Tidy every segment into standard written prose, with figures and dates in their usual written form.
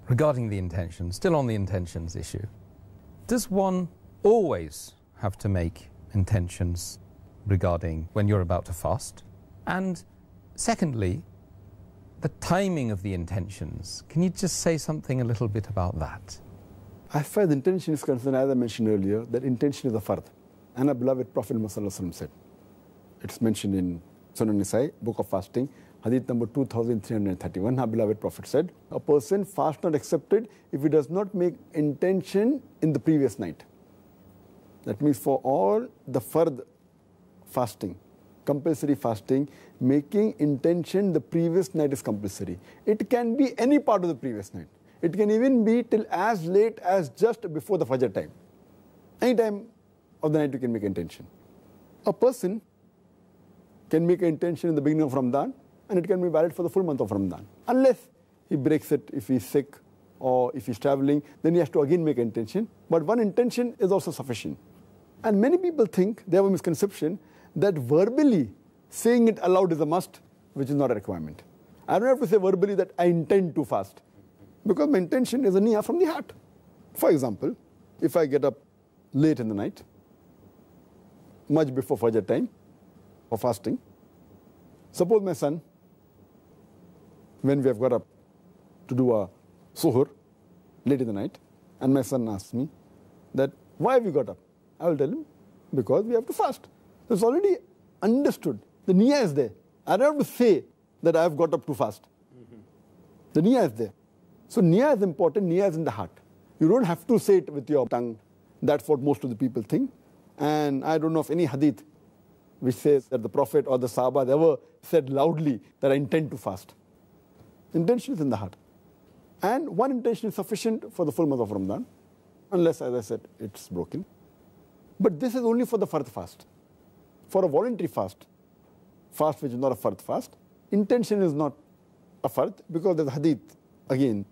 regarding the intention, still on the intentions issue, does one always have to make intentions regarding when you're about to fast? And secondly, the timing of the intentions. Can you just say something a little bit about that? As far as intention is concerned, as I mentioned earlier, that intention is a fard. And our beloved Prophet Muhammad said, it's mentioned in Sunan Nasai, Book of Fasting, Hadith number 2331, our beloved Prophet said, a person fast not accepted if he does not make intention in the previous night. That means for all the fard fasting, compulsory fasting, making intention the previous night is compulsory. It can be any part of the previous night. It can even be till as late as just before the Fajr time. Any time of the night you can make intention. A person can make an intention in the beginning of Ramadan and it can be valid for the full month of Ramadan. Unless he breaks it if he's sick or if he's traveling, then he has to again make an intention. But one intention is also sufficient. And many people think, they have a misconception, that verbally saying it aloud is a must, which is not a requirement. I don't have to say verbally that I intend to fast, because my intention is a niyyah from the heart. For example, if I get up late in the night, much before Fajr time for fasting, suppose my son, when we have got up to do a suhoor late in the night, and my son asks me that, why have you got up? I will tell him, because we have to fast. So it's already understood. The niyyah is there. I don't have to say that I have got up to fast. The niyyah is there. So niyyah is important, niyyah is in the heart. You don't have to say it with your tongue. That's what most of the people think. And I don't know of any hadith which says that the Prophet or the Sahaba ever said loudly that I intend to fast. Intention is in the heart. And one intention is sufficient for the full month of Ramadan, unless, as I said, it's broken. But this is only for the fard fast. For a voluntary fast, fast which is not a fard fast, intention is not a fard, because there's a hadith, again,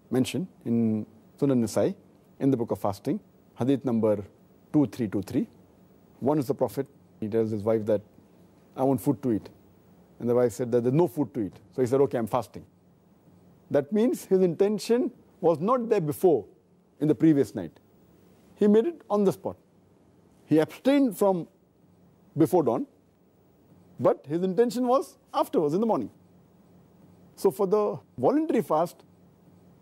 mentioned in Sunan Nasai, in the Book of Fasting, hadith number 2323. One is the Prophet, he tells his wife that, I want food to eat. And the wife said that there's no food to eat. So he said, okay, I'm fasting. That means his intention was not there before, in the previous night. He made it on the spot. He abstained from before dawn, but his intention was afterwards, in the morning. So for the voluntary fast,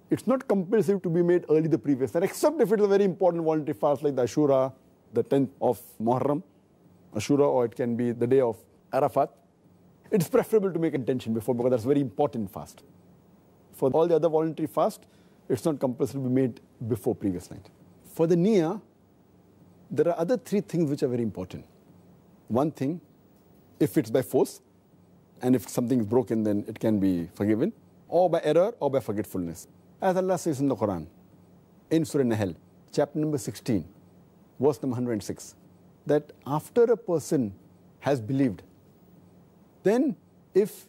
it's not compulsory to be made early the previous night, except if it is a very important voluntary fast like the Ashura, the 10th of Muharram, Ashura, or it can be the day of Arafat. It's preferable to make intention before, because that's a very important fast. For all the other voluntary fast, it's not compulsory to be made before previous night. For the niyyah, there are other three things which are very important. One thing, if it's by force, and if something is broken, then it can be forgiven, or by error, or by forgetfulness. As Allah says in the Quran, in Surah Nahl, chapter number 16, verse number 106, that after a person has believed, then if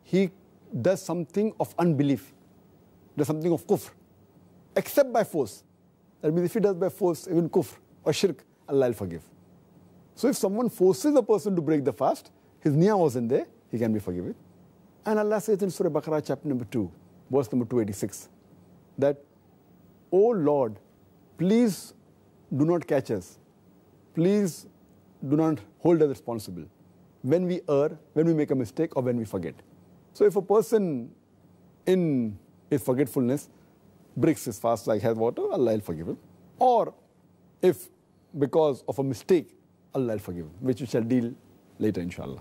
he does something of unbelief, does something of kufr, except by force, that means if he does by force, even kufr or shirk, Allah will forgive. So if someone forces a person to break the fast, his niyyah wasn't there, he can be forgiven. And Allah says in Surah Baqarah chapter number 2, verse number 286, that, O Lord, please do not catch us. Please do not hold us responsible when we err, when we make a mistake, or when we forget. So if a person in his forgetfulness breaks his fast like has water, Allah will forgive him. Or if because of a mistake, Allah will forgive him, which we shall deal later, inshallah.